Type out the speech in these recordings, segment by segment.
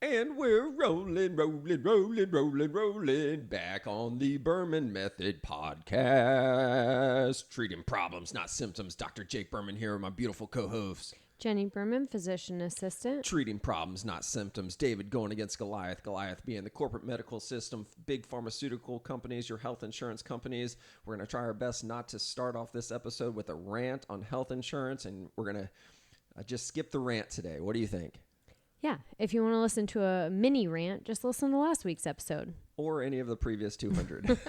And we're rolling back on the Berman Method Podcast. Treating problems, not symptoms. Dr. Jake Berman here with my beautiful co-host. Jenni Berman, physician assistant. Treating problems, not symptoms. David going against Goliath. Goliath being the corporate medical system, big pharmaceutical companies, your health insurance companies. We're going to try our best not to start off this episode with a rant on health insurance, and we're going to just skip the rant today. What do you think? Yeah, if you want to listen to a mini rant, just listen to last week's episode. Or any of the previous 200.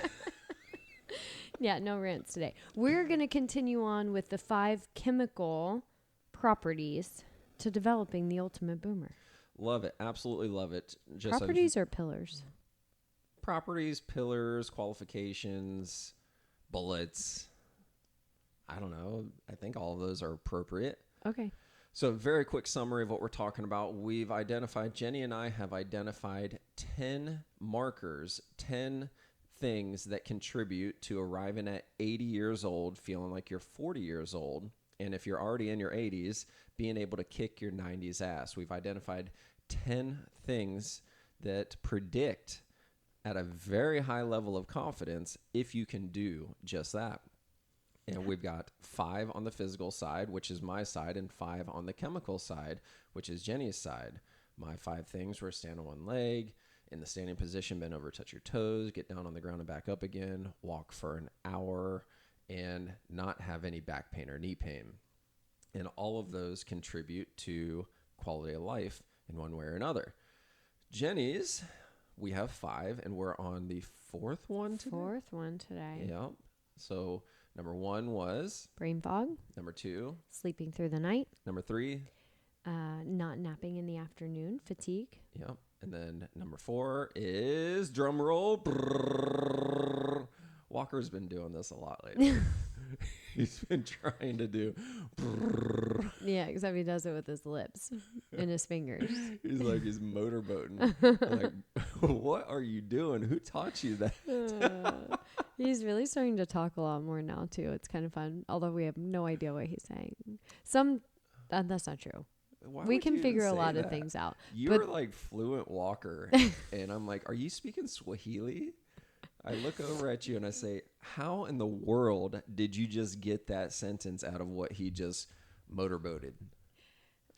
Yeah, no rants today. We're going to continue on with the 5 chemical properties to developing the ultimate boomer. Love it. Absolutely love it. Just properties or pillars? Properties, pillars, qualifications, bullets. I don't know. I think all of those are appropriate. Okay. So a very quick summary of what we're talking about. Jenni and I have identified 10 markers, 10 things that contribute to arriving at 80 years old, feeling like you're 40 years old. And if you're already in your 80s, being able to kick your 90s ass. We've identified 10 things that predict at a very high level of confidence if you can do just that. And we've got 5 on the physical side, which is my side, and 5 on the chemical side, which is Jenni's side. My 5 things were stand on one leg, in the standing position, bend over, touch your toes, get down on the ground and back up again, walk for an hour, and not have any back pain or knee pain. And all of those contribute to quality of life in one way or another. Jenni's, we have 5, and we're on the 4th one today. 4th one today. Yep. So number 1 was brain fog. Number 2, sleeping through the night. Number 3, not napping in the afternoon, fatigue. Yep. And then number 4 is drum roll. Brrr. Walker's been doing this a lot lately. He's been trying to do. Brrr. Yeah, except he does it with his lips and his fingers. He's like he's motorboating. Like, what are you doing? Who taught you that? He's really starting to talk a lot more now too. It's kind of fun, although we have no idea what he's saying. That's not true. We can figure a lot of things out. You're like fluent Walker, and I'm like, are you speaking Swahili? I look over at you and I say, how in the world did you just get that sentence out of what he just motorboated?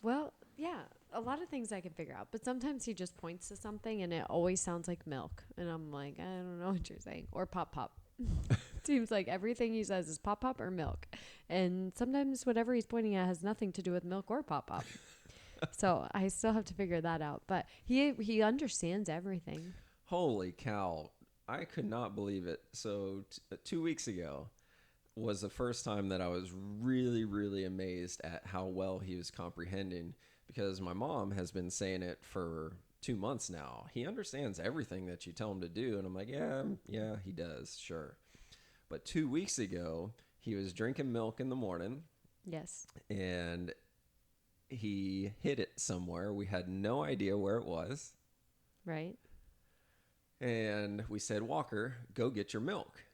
Well, yeah, a lot of things I can figure out, but sometimes he just points to something and it always sounds like milk. And I'm like, I don't know what you're saying. Or pop pop. Seems like everything he says is pop pop or milk. And sometimes whatever he's pointing at has nothing to do with milk or pop pop. So I still have to figure that out. But he understands everything. Holy cow. I could not believe it. So 2 weeks ago was the first time that I was really, really amazed at how well he was comprehending, because my mom has been saying it for 2 months now. He understands everything that you tell him to do. And I'm like, yeah, he does. Sure. But 2 weeks ago, he was drinking milk in the morning. Yes. And he hid it somewhere. We had no idea where it was. Right. And we said, Walker, go get your milk.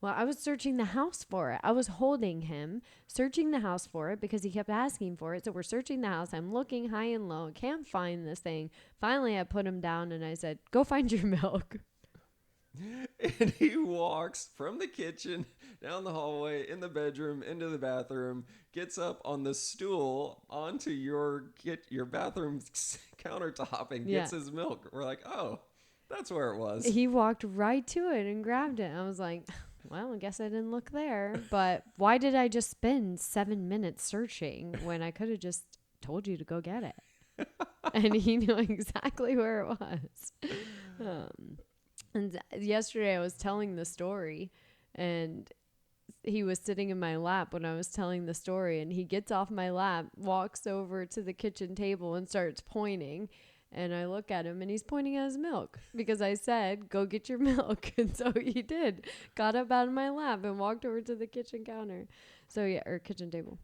Well, I was searching the house for it. I was holding him, searching the house for it because he kept asking for it. So we're searching the house. I'm looking high and low. Can't find this thing. Finally, I put him down and I said, go find your milk. And he walks from the kitchen, down the hallway, in the bedroom, into the bathroom, gets up on the stool onto your bathroom countertop and gets his milk. We're like, oh, that's where it was. He walked right to it and grabbed it. I was like, well, I guess I didn't look there. But why did I just spend 7 minutes searching when I could have just told you to go get it? And he knew exactly where it was. And yesterday I was telling the story, and he was sitting in my lap when I was telling the story, and he gets off my lap, walks over to the kitchen table and starts pointing. And I look at him and he's pointing at his milk because I said, go get your milk. And so he did, got up out of my lap and walked over to the kitchen counter. So yeah, or kitchen table.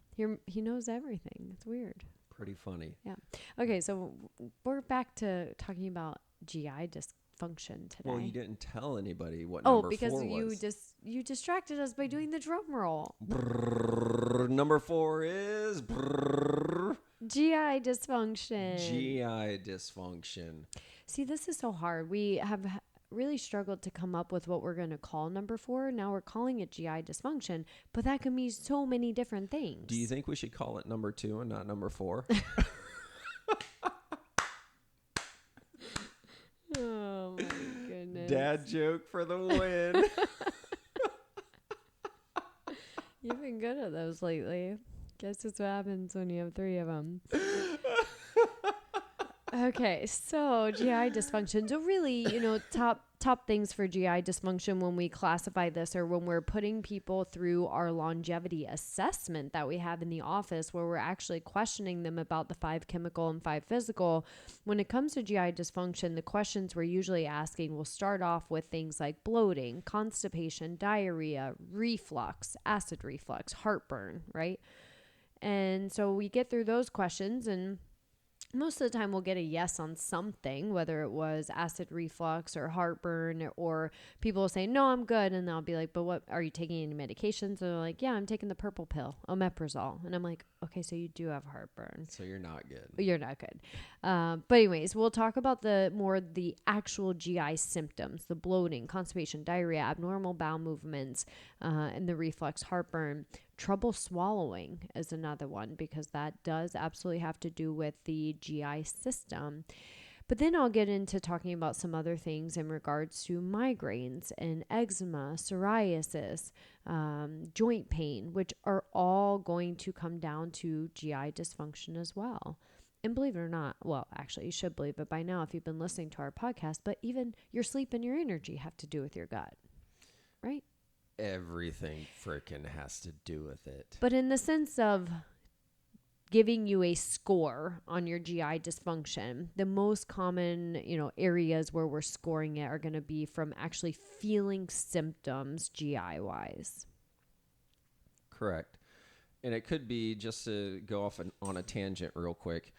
He knows everything. It's weird. Pretty funny. Yeah. Okay. So we're back to talking about GI dysfunction today. Well, you didn't tell anybody what number 4 was. Oh, because you distracted us by doing the drum roll. Brrr, number 4 is brrr, GI dysfunction. GI dysfunction. See, this is so hard. We have really struggled to come up with what we're going to call number 4. Now we're calling it GI dysfunction, but that can mean so many different things. Do you think we should call it number 2 and not number 4? Oh my goodness. Dad joke for the win. You've been good at those lately. Guess that's what happens when you have 3 of them. Okay, so GI dysfunction. So really, top things for GI dysfunction when we classify this, or when we're putting people through our longevity assessment that we have in the office, where we're actually questioning them about the 5 chemical and 5 physical. When it comes to GI dysfunction, the questions we're usually asking will start off with things like bloating, constipation, diarrhea, reflux, acid reflux, heartburn, right? And so we get through those questions, and most of the time we'll get a yes on something, whether it was acid reflux or heartburn, or people will say, no, I'm good. And they'll be like, but what, are you taking any medications? And they're like, yeah, I'm taking the purple pill, omeprazole. And I'm like, okay, so you do have heartburn. So you're not good. You're not good. But anyways, we'll talk about the actual GI symptoms, the bloating, constipation, diarrhea, abnormal bowel movements, and the reflux, heartburn. Trouble swallowing is another one, because that does absolutely have to do with the GI system. But then I'll get into talking about some other things in regards to migraines and eczema, psoriasis, joint pain, which are all going to come down to GI dysfunction as well. And believe it or not, well, actually, you should believe it by now if you've been listening to our podcast, but even your sleep and your energy have to do with your gut, right? Everything freaking has to do with it. But in the sense of giving you a score on your GI dysfunction, the most common, areas where we're scoring it are going to be from actually feeling symptoms GI wise. Correct. And it could be, just to go off on a tangent real quick,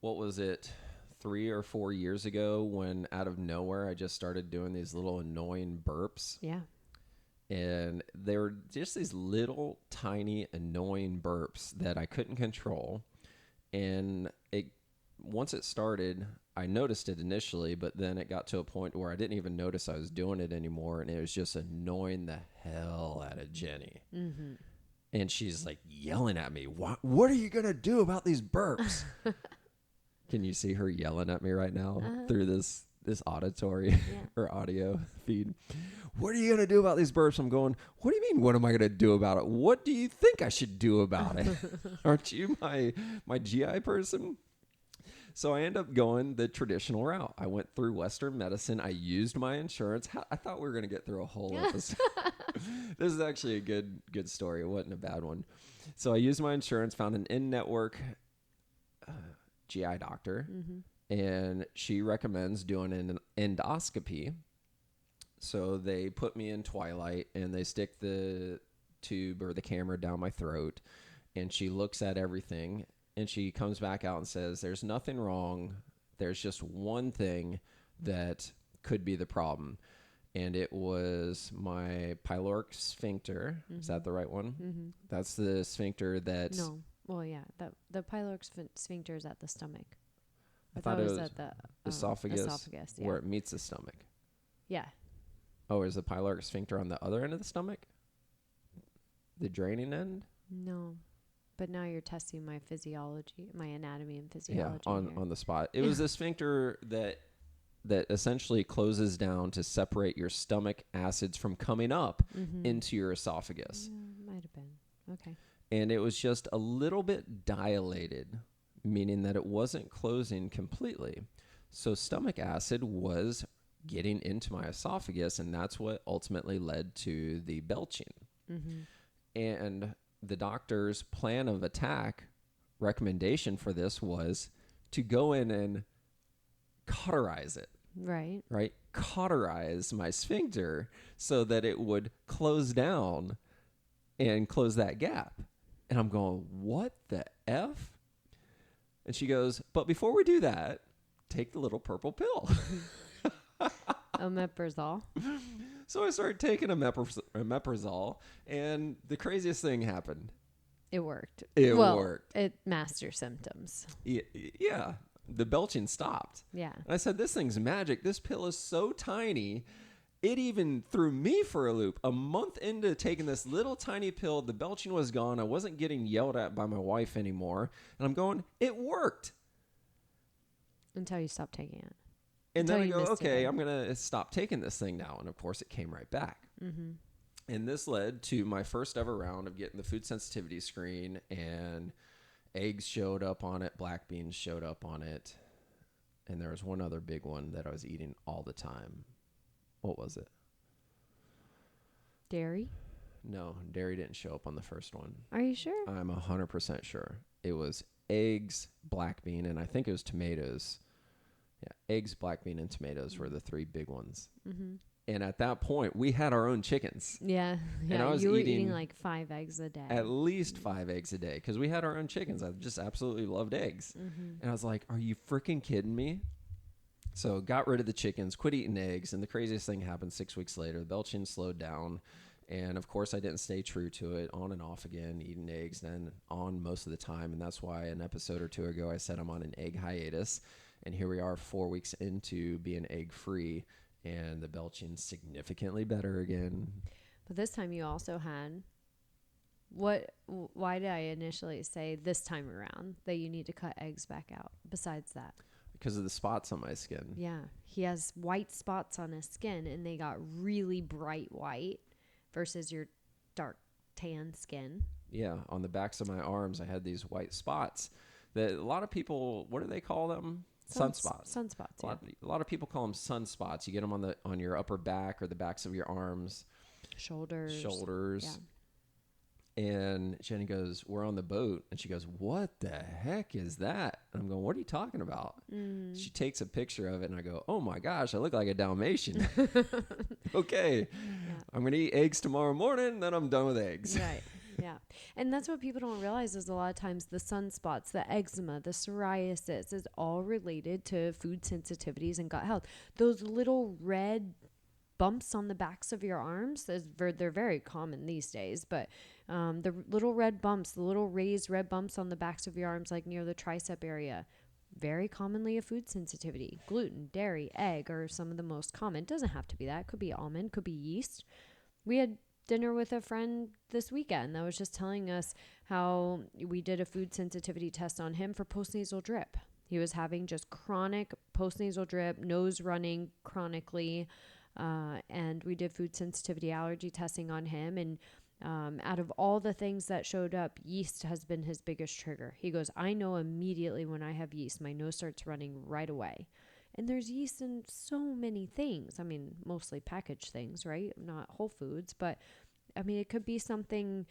what was it, 3 or 4 years ago, when out of nowhere I just started doing these little annoying burps? Yeah. And they were just these little tiny annoying burps that I couldn't control. And once it started, I noticed it initially, but then it got to a point where I didn't even notice I was doing it anymore. And it was just annoying the hell out of Jenni. Mm-hmm. And she's like yelling at me, what are you going to do about these burps? Can you see her yelling at me right now through this auditory or audio feed? What are you going to do about these burps? I'm going, what do you mean, what am I going to do about it? What do you think I should do about it? Aren't you my GI person? So I end up going the traditional route. I went through Western medicine. I used my insurance. I thought we were going to get through a whole episode. This is actually a good story. It wasn't a bad one. So I used my insurance, found an in-network GI doctor, and she recommends doing an endoscopy. So they put me in twilight, and they stick the tube or the camera down my throat, and she looks at everything, and she comes back out and says, there's nothing wrong. There's just one thing that could be the problem. And it was my pyloric sphincter. Is that the right one? Mm-hmm. That's the sphincter that... No. Well, yeah. The pyloric sphincter is at the stomach. I thought it was at the esophagus, yeah. Where it meets the stomach. Yeah. Oh, is the pyloric sphincter on the other end of the stomach? The draining end? No. But now you're testing my physiology, my anatomy and physiology. Yeah, on the spot. It was the sphincter that essentially closes down to separate your stomach acids from coming up into your esophagus. Yeah, might have been. Okay. And it was just a little bit dilated, meaning that it wasn't closing completely. So stomach acid was getting into my esophagus, and that's what ultimately led to the belching. Mm-hmm. And the doctor's plan of attack recommendation for this was to go in and cauterize it. Right? Cauterize my sphincter so that it would close down and close that gap. And I'm going, what the F? And she goes, but before we do that, take the little purple pill. Omeprazole. So I started taking omeprazole, and the craziest thing happened. It worked. It well, worked. It masked your symptoms. Yeah. The belching stopped. Yeah. And I said, this thing's magic. This pill is so tiny. It even threw me for a loop. A month into taking this little tiny pill, the belching was gone. I wasn't getting yelled at by my wife anymore. And I'm going, it worked. Until you stopped taking it. And then I go, okay, I'm going to stop taking this thing now. And of course, it came right back. Mm-hmm. And this led to my first ever round of getting the food sensitivity screen, and eggs showed up on it, black beans showed up on it, and there was one other big one that I was eating all the time. What was it? Dairy? No, dairy didn't show up on the first one. Are you sure? I'm 100% sure. It was eggs, black bean, and I think it was tomatoes. Yeah, eggs, black bean, and tomatoes were the three big ones. Mm-hmm. And at that point, we had our own chickens. Yeah. And I was you were eating like 5 eggs a day. At least 5 eggs a day, because we had our own chickens. I just absolutely loved eggs. Mm-hmm. And I was like, are you freaking kidding me? So got rid of the chickens, quit eating eggs. And the craziest thing happened 6 weeks later. The belching slowed down. And of course, I didn't stay true to it, on and off again, eating eggs, then on most of the time. And that's why an episode or two ago, I said I'm on an egg hiatus. And here we are 4 weeks into being egg free. And the belching significantly better again. But this time you also had why did I initially say this time around that you need to cut eggs back out besides that? Because of the spots on my skin. Yeah. He has white spots on his skin, and they got really bright white versus your dark tan skin. Yeah. On the backs of my arms, I had these white spots that a lot of people, what do they call them? Sunspots. Sunspots. A lot of people call them sunspots. You get them on your upper back or the backs of your arms, shoulders. Yeah. And Jenny goes, "We're on the boat," and she goes, "What the heck is that?" And I'm going, "What are you talking about?" She takes a picture of it, and I go, "Oh my gosh, I look like a Dalmatian." Okay, yeah. I'm gonna eat eggs tomorrow morning, then I'm done with eggs. Right. Yeah. And that's what people don't realize is a lot of times the sunspots, the eczema, the psoriasis is all related to food sensitivities and gut health. Those little red bumps on the backs of your arms, they're very common these days, but the little red bumps, the little raised red bumps on the backs of your arms, like near the tricep area, very commonly a food sensitivity. Gluten, dairy, egg are some of the most common. It doesn't have to be that. It could be almond, could be yeast. We had dinner with a friend this weekend that was just telling us how we did a food sensitivity test on him for postnasal drip. He was having just chronic postnasal drip, nose running chronically, and we did food sensitivity allergy testing on him. And out of all the things that showed up, yeast has been his biggest trigger. He goes, I know immediately when I have yeast, my nose starts running right away. And there's yeast in so many things. I mean, mostly packaged things, right? Not whole foods. But, I mean, it could be something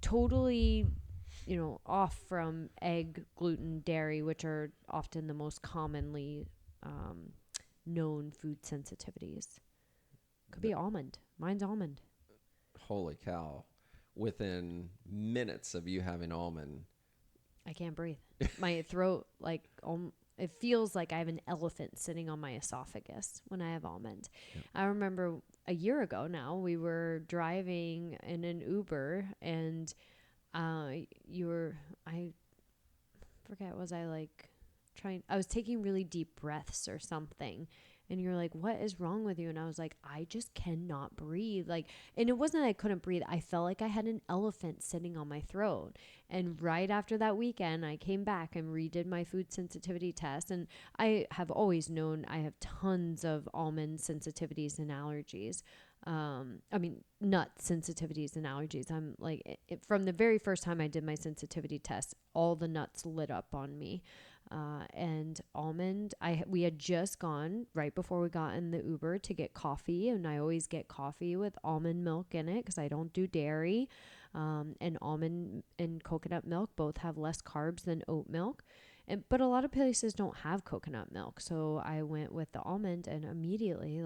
totally, off from egg, gluten, dairy, which are often the most commonly known food sensitivities. Could be almond. Mine's almond. Holy cow. Within minutes of you having almond. I can't breathe. My throat, it feels like I have an elephant sitting on my esophagus when I have almond. Yep. I remember a year ago now, we were driving in an Uber, and I forget, I was taking really deep breaths or something. And you're like, what is wrong with you? And I was like, I just cannot breathe. And it wasn't that I couldn't breathe. I felt like I had an elephant sitting on my throat. And right after that weekend, I came back and redid my food sensitivity test. And I have always known I have tons of almond sensitivities and allergies. Nut sensitivities and allergies. I'm like, from the very first time I did my sensitivity test, all the nuts lit up on me. And almond, we had just gone right before we got in the Uber to get coffee, and I always get coffee with almond milk in it because I don't do dairy. And almond and coconut milk both have less carbs than oat milk. But a lot of places don't have coconut milk. So I went with the almond, and immediately,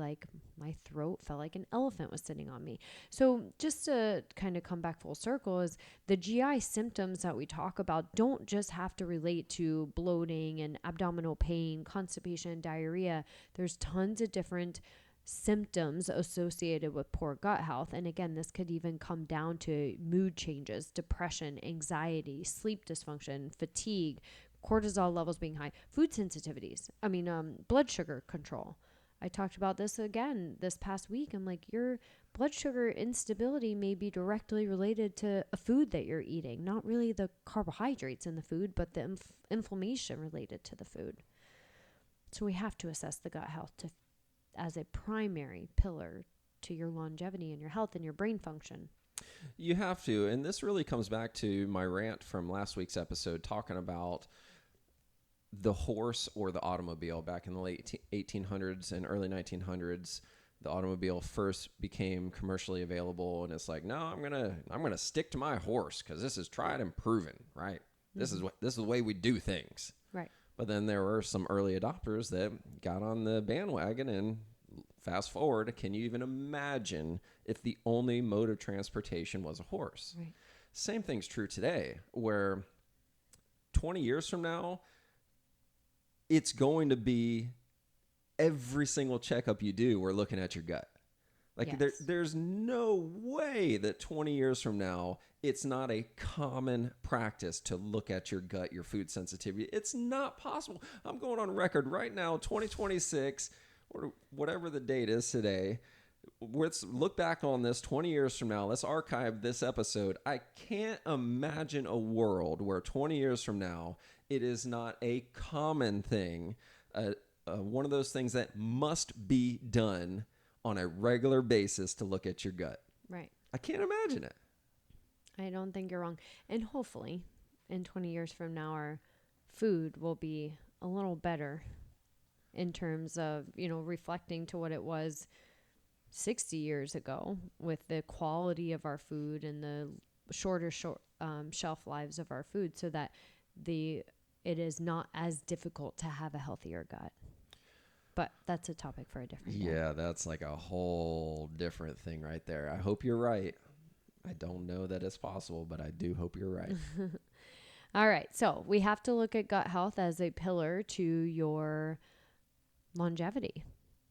my throat felt like an elephant was sitting on me. So just to kind of come back full circle, is the GI symptoms that we talk about don't just have to relate to bloating and abdominal pain, constipation, diarrhea. There's tons of different symptoms associated with poor gut health. And again, this could even come down to mood changes, depression, anxiety, sleep dysfunction, fatigue, cortisol levels being high, food sensitivities. Blood sugar control. I talked about this again this past week. I'm like, your blood sugar instability may be directly related to a food that you're eating, not really the carbohydrates in the food, but the inflammation related to the food. So we have to assess the gut health as a primary pillar to your longevity and your health and your brain function. You have to. And this really comes back to my rant from last week's episode talking about the horse or the automobile. Back in the late 1800s and early 1900s, the automobile first became commercially available, and it's like, no, I'm gonna stick to my horse because this is tried and proven, right? Mm-hmm. This is the way we do things, right? But then there were some early adopters that got on the bandwagon, and fast forward, can you even imagine if the only mode of transportation was a horse? Right. Same thing's true today, where 20 years from now, it's going to be every single checkup you do, we're looking at your gut. Like yes. There's no way that 20 years from now, it's not a common practice to look at your gut, your food sensitivity. It's not possible. I'm going on record right now, 2026, or whatever the date is today. Let's look back on this 20 years from now. Let's archive this episode. I can't imagine a world where 20 years from now, it is not a common thing, one of those things that must be done on a regular basis to look at your gut. Right. I can't imagine it. I don't think you're wrong. And hopefully in 20 years from now, our food will be a little better in terms of, reflecting to what it was 60 years ago with the quality of our food and the shorter shelf lives of our food, so that it is not as difficult to have a healthier gut. But that's a topic for a different day. Yeah, that's like a whole different thing right there. I hope you're right. I don't know that it's possible, but I do hope you're right. All right. So we have to look at gut health as a pillar to your longevity.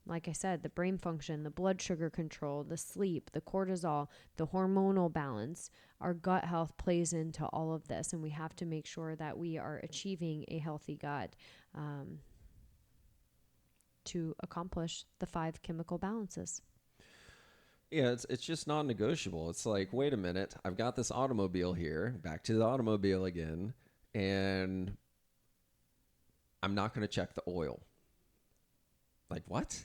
Like I said, the brain function, the blood sugar control, the sleep, the cortisol, the hormonal balance, our gut health plays into all of this. And we have to make sure that we are achieving a healthy gut to accomplish the 5 chemical balances. Yeah, it's just non-negotiable. It's like, wait a minute, I've got this automobile here, back to the automobile again, and I'm not going to check the oil. Like, what?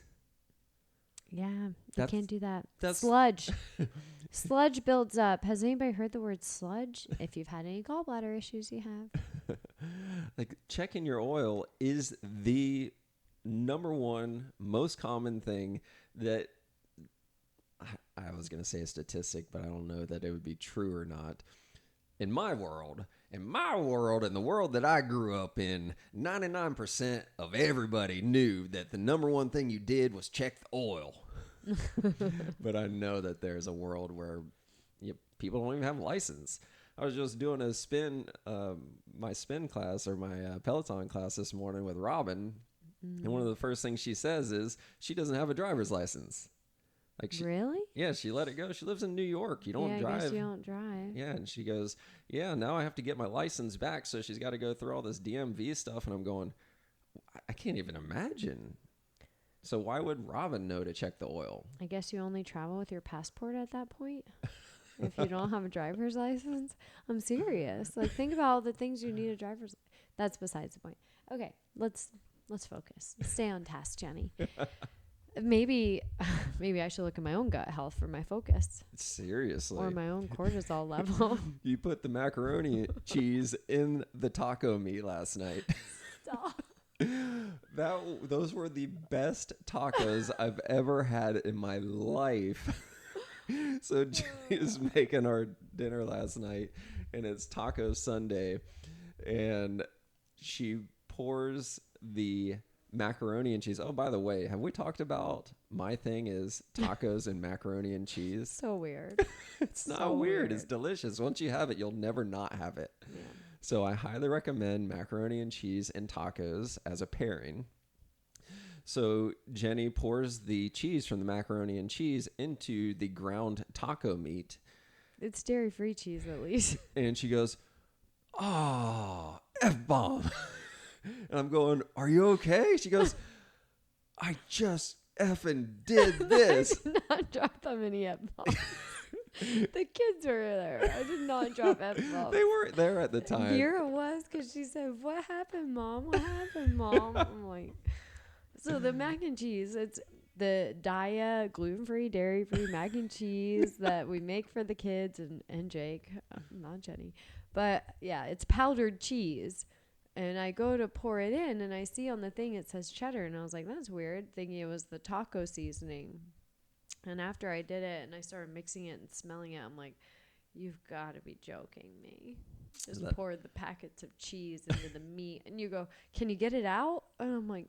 Yeah, you can't do that. That's sludge. Sludge builds up. Has anybody heard the word sludge? If you've had any gallbladder issues, you have. Like, checking your oil is the number one most common thing that I was going to say a statistic, but I don't know that it would be true or not. In my world, in the world that I grew up in, 99% of everybody knew that the number one thing you did was check the oil. But I know that there's a world where people don't even have a license. I was just doing a my spin class or my Peloton class this morning with Robin. Mm-hmm. And one of the first things she says is she doesn't have a driver's license. Really? Yeah, she let it go. She lives in New York. You don't drive. I guess you don't drive. Yeah, and she goes, yeah, now I have to get my license back, so she's got to go through all this DMV stuff, and I'm going, I can't even imagine. So why would Robin know to check the oil? I guess you only travel with your passport at that point. If you don't have a driver's license. I'm serious. Like, think about all the things you need a driver's. That's besides the point. Okay, let's focus. Stay on task, Jenni. Maybe I should look at my own gut health for my focus. Seriously. Or my own cortisol level. You put the macaroni cheese in the taco meat last night. Stop. Those were the best tacos I've ever had in my life. So Jenni is making our dinner last night, and it's Taco Sunday, and she pours the macaroni and cheese. Oh, by the way, have we talked about my thing is tacos and macaroni and cheese? So weird. It's not weird. It's delicious. Once you have it, you'll never not have it. Yeah. So I highly recommend macaroni and cheese and tacos as a pairing. So Jenni pours the cheese from the macaroni and cheese into the ground taco meat. It's dairy-free cheese, at least. And she goes, "Oh, F-bomb." And I'm going, "Are you okay?" She goes, "I just effing did this." I did not drop them any F-bombs. The kids were there. I did not drop F-bombs. They weren't there at the time. Here it was, because she said, "What happened, Mom? What happened, Mom?" I'm like, so the mac and cheese, it's the Daya gluten-free, dairy-free mac and cheese that we make for the kids and Jake, not Jenni. But yeah, it's powdered cheese. And I go to pour it in, and I see on the thing it says cheddar. And I was like, that's weird, thinking it was the taco seasoning. And after I did it and I started mixing it and smelling it, I'm like, you've got to be joking me. Just poured the packets of cheese into the meat. And you go, can you get it out? And I'm like,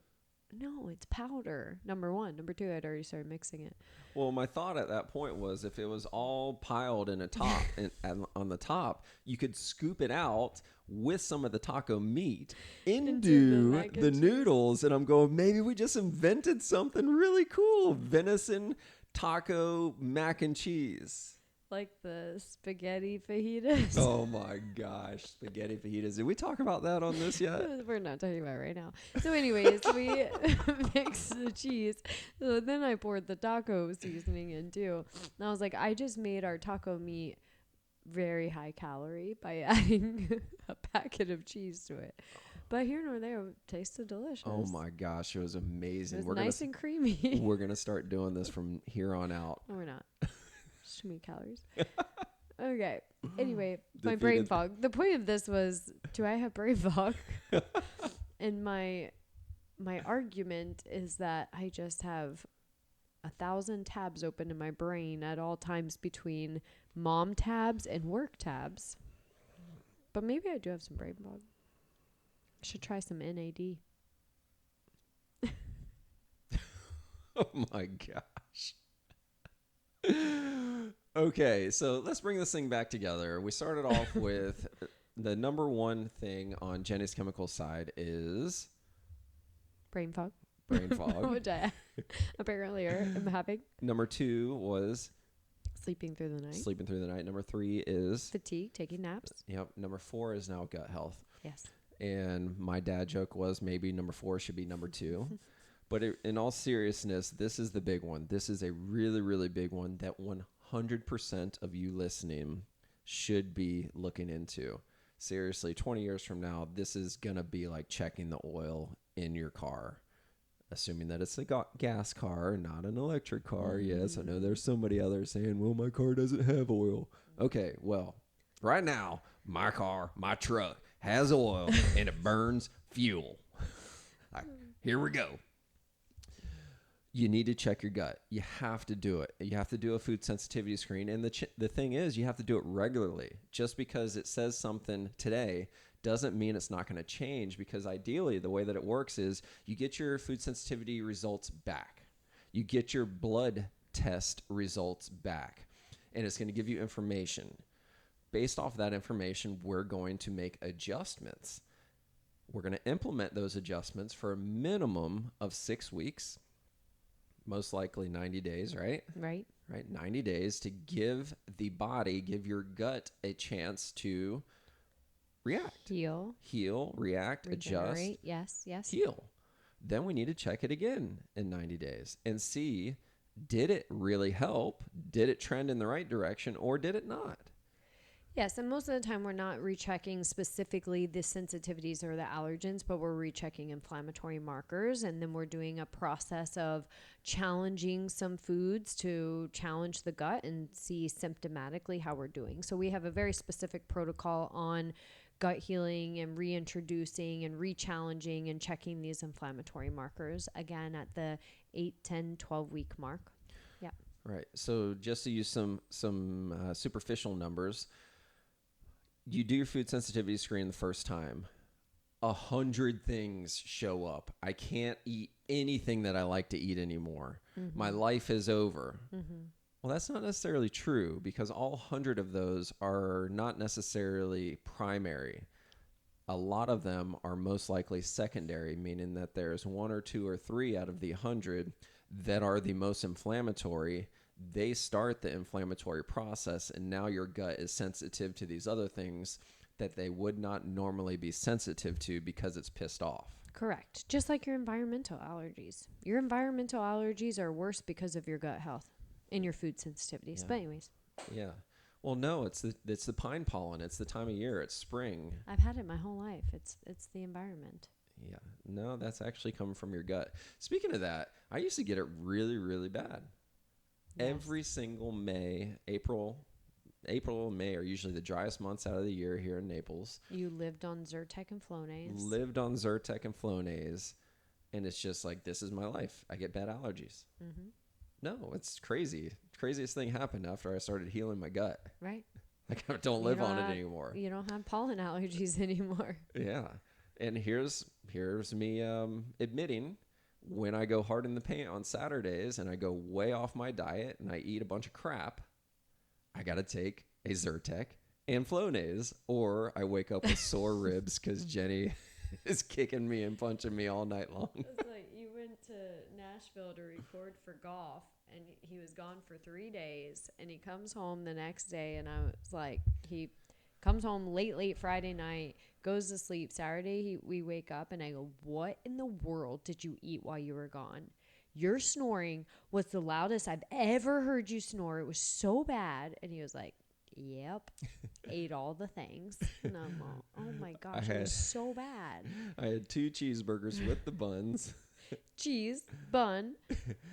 no, it's powder. Number one. Number two, I'd already started mixing it. Well, my thought at that point was if it was all piled in a top and on the top, you could scoop it out with some of the taco meat into the noodles. And I'm going, maybe we just invented something really cool. Venison taco mac and cheese. Like the spaghetti fajitas. Oh my gosh, spaghetti fajitas. Did we talk about that on this yet? We're not talking about it right now. So anyways, we mixed the cheese. So then I poured the taco seasoning in too. And I was like, I just made our taco meat very high calorie by adding a packet of cheese to it. But here nor there, it tasted delicious. Oh my gosh, it was amazing. It was nice and creamy. We're going to start doing this from here on out. No, we're not. Too many calories. Okay. Anyway, my brain fog. The point of this was, do I have brain fog? And my argument is that I just have 1,000 tabs open in my brain at all times between mom tabs and work tabs. But maybe I do have some brain fog. I should try some NAD. Oh my gosh. Okay, so let's bring this thing back together. We started off with the number one thing on Jenni's chemical side is brain fog. Brain fog. Which I apparently am having. Number two was sleeping through the night. Sleeping through the night. Number three is fatigue, taking naps. Yep. Number four is now gut health. Yes. And my dad joke was maybe number four should be number two. But in all seriousness, this is the big one. This is a really, really big one that 100% of you listening should be looking into. Seriously, 20 years from now, this is going to be like checking the oil in your car, assuming that it's a gas car, not an electric car. Yes, I know there's somebody out there saying, well, my car doesn't have oil. Okay, well, right now, my car, my truck has oil and it burns fuel. Here we go. You need to check your gut. You have to do it. You have to do a food sensitivity screen. And the thing is, you have to do it regularly. Just because it says something today doesn't mean it's not going to change, because ideally the way that it works is you get your food sensitivity results back. You get your blood test results back. And it's going to give you information. Based off that information, we're going to make adjustments. We're going to implement those adjustments for a minimum of 6 weeks. Most likely 90 days, right? Right. 90 days to give the body, give your gut a chance to react. Heal, react, regenerate. Adjust. Yes. Heal. Then we need to check it again in 90 days and see, did it really help? Did it trend in the right direction, or did it not? Yes, and most of the time we're not rechecking specifically the sensitivities or the allergens, but we're rechecking inflammatory markers, and then we're doing a process of challenging some foods to challenge the gut and see symptomatically how we're doing. So we have a very specific protocol on gut healing and reintroducing and re-challenging and checking these inflammatory markers, again, at the 8, 10, 12-week mark. Yeah. Right. So just to use some superficial numbers, you do your food sensitivity screen the first time, 100 things show up. I can't eat anything that I like to eat anymore. Mm-hmm. My life is over. Mm-hmm. Well, that's not necessarily true, because all 100 of those are not necessarily primary. a lot of them are most likely secondary, meaning that there's 1 or 2 or 3 out of the 100 that are the most inflammatory. They start the inflammatory process, and now your gut is sensitive to these other things that they would not normally be sensitive to because it's pissed off. Correct. Just like your environmental allergies. Your environmental allergies are worse because of your gut health and your food sensitivities. Yeah. But anyways. Yeah. Well, no, it's the pine pollen. It's the time of year. It's spring. I've had it my whole life. It's the environment. Yeah. No, that's actually coming from your gut. Speaking of that, I used to get it really, really bad. Yes. Every single May, April and May are usually the driest months out of the year here in Naples. You lived on Zyrtec and Flonase. Lived on Zyrtec and Flonase, and it's just like, this is my life. I get bad allergies. Mm-hmm. No, it's crazy. Craziest thing happened after I started healing my gut. Right. Like, I don't live on it anymore. You don't have pollen allergies anymore. Yeah. And here's me admitting, when I go hard in the paint on Saturdays and I go way off my diet and I eat a bunch of crap, I got to take a Zyrtec and Flonase, or I wake up with sore ribs because Jenni is kicking me and punching me all night long. It's like you went to Nashville to record for golf, and he was gone for 3 days, and he comes home the next day, and I was like, he comes home late Friday night, goes to sleep. Saturday, we wake up, and I go, what in the world did you eat while you were gone? Your snoring was the loudest I've ever heard you snore. It was so bad. And he was like, yep, ate all the things. And I'm like, oh my gosh, it was so bad. I had 2 cheeseburgers with the buns. Cheese, bun,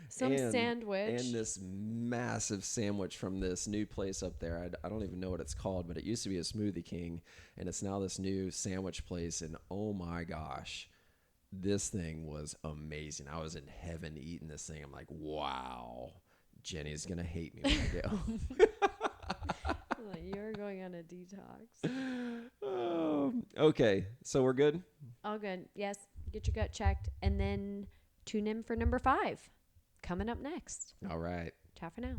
some sandwich. And this massive sandwich from this new place up there. I don't even know what it's called, but it used to be a Smoothie King, and it's now this new sandwich place. And oh my gosh, this thing was amazing. I was in heaven eating this thing. I'm like, wow, Jenni's going to hate me when I go. Like, you're going on a detox. Okay, so we're good? All good. Yes. Get your gut checked, and then tune in for number 5 coming up next. All right. Ciao for now.